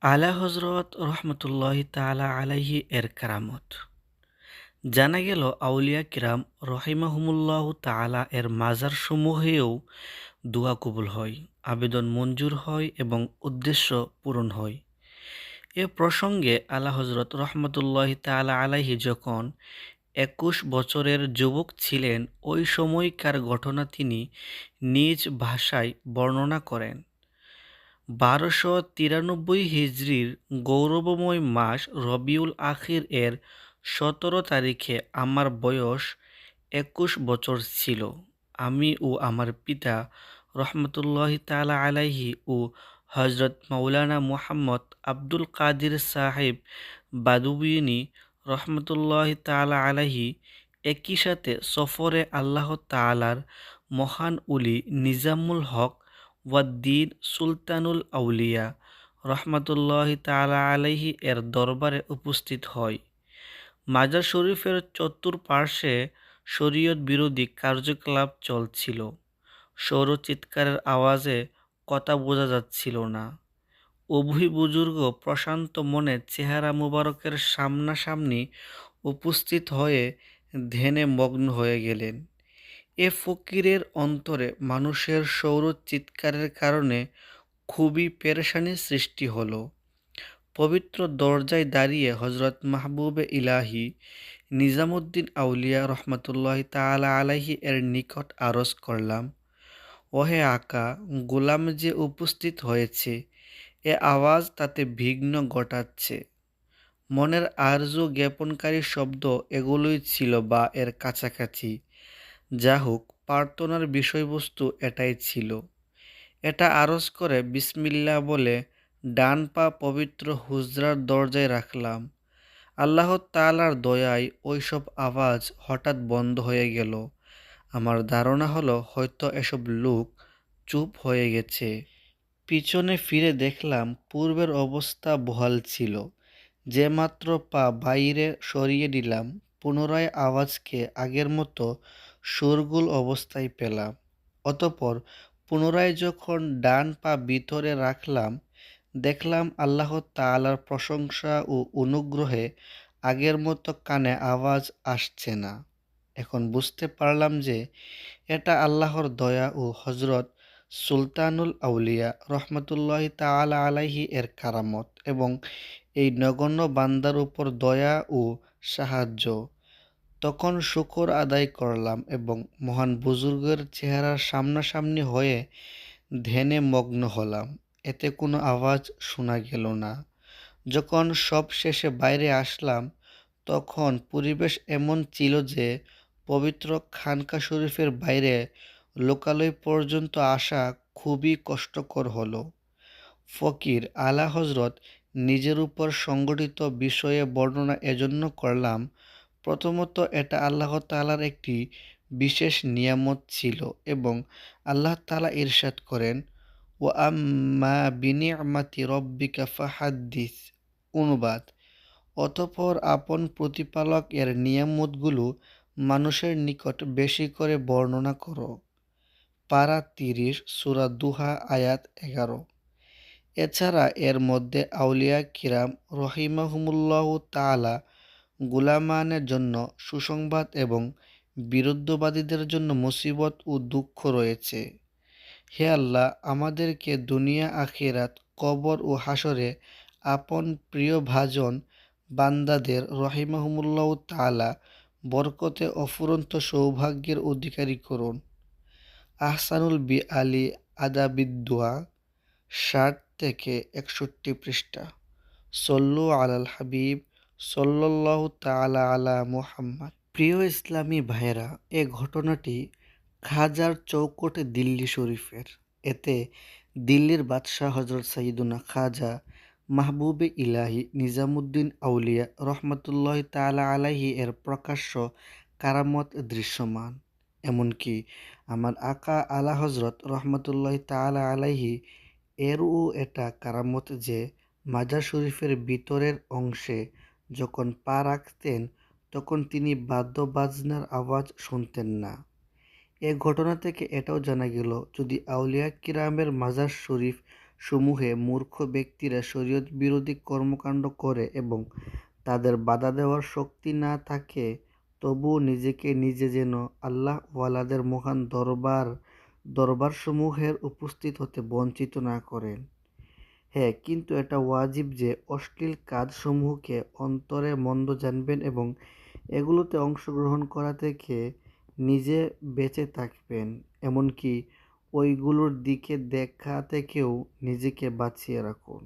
আলা হজরত রহমতুল্লাহি তাআলা আলাইহি এর কারামত। জানা গেল আউলিয়া কিরাম রহিমাহুমুল্লাহ তাআলা এর মাজার সমূহেও দোয়া কবুল হয়, আবেদন মঞ্জুর হয় এবং উদ্দেশ্য পূরণ হয়। এ প্রসঙ্গে আলা হজরত রহমতুল্লাহি তাআলা আলাইহি যখন ২১ বছরের যুবক ছিলেন, ওই সময়কার ঘটনা তিনি নিজ ভাষায় বর্ণনা করেন। ১২৯৩ হিজরির গৌরবময় মাস রবিউল আখির এর ১৭ তারিখে আমার বয়স ২১ বছর ছিল। আমি ও আমার পিতা রহমতুল্লাহি তাআলা আলাইহি ও হজরত মাওলানা মুহাম্মদ আব্দুল কাদির সাহেব বাদুবিনী রহমতুল্লাহি তাআলা আলাইহি একই সাথে সফরে আল্লাহ তাআলার মহান উলি নিজামুল হক ওয়াদ্দিন সুলতানুল আউলিয়া রহমতুল্লাহি তাআলা আলাইহি এর দরবারে উপস্থিত হয়। মাজার শরীফের চতুর্পার্শ্বে শরীয়ত বিরোধী কার্যকলাপ চলছিল। সৌর চিৎকারের আওয়াজে কথা বোঝা যাচ্ছিল না। উভয় বুজুর্গ প্রশান্ত মনে চেহারা মুবারকের সামনাসামনি উপস্থিত হয়ে ধ্যানে মগ্ন হয়ে গেলেন। এ ফকিরের অন্তরে মানুষের সৌর চিৎকারের কারণে খুবই পেরেশানির সৃষ্টি হলো। পবিত্র দরজায় দাঁড়িয়ে হজরত মাহবুবে ইলাহি নিজামুদ্দিন আউলিয়া রহমতুল্লাহি তাআলা আলাইহি এর নিকট আরজ করলাম, ওহে আকা, গোলাম যে উপস্থিত হয়েছে, এ আওয়াজ তাতে বিঘ্ন ঘটাচ্ছে। মনের আরজু জ্ঞাপনকারী শব্দ এগুলোই ছিল বা এর কাছাকাছি। যা হোক, প্রার্থনার বিষয়বস্তু এটাই ছিল। এটা আরজ করে বিসমিল্লাহ বলে ডান পা পবিত্র হুজরার দরজায় রাখলাম। আল্লাহ তাআলার দয়ায় ওইসব আওয়াজ হঠাৎ বন্ধ হয়ে গেল। আমার ধারণা হলো হয়তো এসব লোক চুপ হয়ে গেছে। পিছনে ফিরে দেখলাম পূর্বের অবস্থা বহাল ছিল। যে মাত্র পা বাইরে সরিয়ে দিলাম, পুনরায় আওয়াজকে আগের মতো শোরগোল অবস্থায় পেলাম। অতঃপর পুনরায় যখন ডান পা ভিতরে রাখলাম, দেখলাম আল্লাহ তাআলার প্রশংসা ও অনুগ্রহে আগের মতো কানে আওয়াজ আসছে না। এখন বুঝতে পারলাম যে এটা আল্লাহর দয়া ও হজরত সুলতানুল আউলিয়া রহমতুল্লাহি তাআলা আলাইহি এর কারামত এবং এই নগণ্য বান্দার উপর দয়া ও সাহায্য। তখন শুকর আদায় করলাম এবং মহান বুজুর্গের চেহারার সামনাসামনি হয়ে ধ্যানে মগ্ন হলাম। এতে কোনো আওয়াজ শোনা গেল না। যখন সব শেষে বাইরে আসলাম, তখন পরিবেশ এমন ছিল যে পবিত্র খানকা শরীফের বাইরে লোকালয় পর্যন্ত আসা খুবই কষ্টকর হলো। ফকির আলা হজরত নিজের উপর সংঘটিত বিষয়ে বর্ণনা এজন্য করলাম, প্রথমত এটা আল্লাহ তাআলার একটি বিশেষ নিয়ামত ছিল এবং আল্লাহ তাআলা ইরশাদ করেন, ওয়া আম্মা বিনিআমাতি রব্বিকা ফাহাদ্দিস। অনুবাদ: অতঃপর আপন প্রতিপালক এর নিয়ামতগুলো মানুষের নিকট বেশি করে বর্ণনা করো। পারা ৩০, সূরা দুহা, আয়াত ১১। এছাড়া এর মধ্যে আউলিয়া কিরাম রহিমাহুমুল্লাহু তাআলা গুলামানের জন্য সুসংবাদ এবং বিরুদ্ধবাদীদের জন্য মুসিবত ও দুঃখ রয়েছে। হে আল্লাহ, আমাদেরকে দুনিয়া আখিরাত, কবর ও হাসরে আপন প্রিয়ভাজন বান্দাদের রহিমাহুমুল্লাহু তাআলা বরকতে অফুরন্ত সৌভাগ্যের অধিকারী করুন। আহসানুল বিআলি আদাবিদ-দুআ, ৬০ থেকে ৬১ পৃষ্ঠা। সল্লু আলাল হাবিব সাল্লাল্লাহু তাআলা আলা মুহাম্মদ। প্রিয় ইসলামী ভাইয়েরা, এ ঘটনাটি খাজার চৌকট দিল্লি শরীফের। এতে দিল্লির বাদশাহ হজরত সৈয়দুনা খাজা মাহবুবে ইলাহি নিজামুদ্দিন আউলিয়া রহমতুল্লাহি তাআলা আলাইহি এর প্রকাশ্য কারামত দৃশ্যমান। এমনকি আমার আকা আলা হজরত রহমতুল্লাহি তাআলা আলাইহি এরও এটা কারামত যে মাজার শরীফের ভিতরের অংশে যখন পা রাখতেন, তখন তিনি বাদ্যবাজনার আওয়াজ শুনতেন না। এ ঘটনা থেকে এটাও জানা গেল, যদি আউলিয়া কিরামের মাজার শরীফ সমূহে মূর্খ ব্যক্তিরা শরীয়ত বিরোধী কর্মকাণ্ড করে এবং তাদের বাধা দেওয়ার শক্তি না থাকে, তবুও নিজেকে নিজে যেন আল্লাহ ওয়ালাদের মহান দরবারসমূহের উপস্থিত হতে বঞ্চিত না করেন। হ্যাঁ, কিন্তু এটা ওয়াজিব যে অশ্লীল কাজসমূহকে অন্তরে মন্দ জানবেন এবং এগুলোতে অংশগ্রহণ করা থেকে নিজে বেঁচে থাকবেন, এমনকি ওইগুলোর দিকে দেখা থেকেও নিজেকে বাঁচিয়ে রাখুন।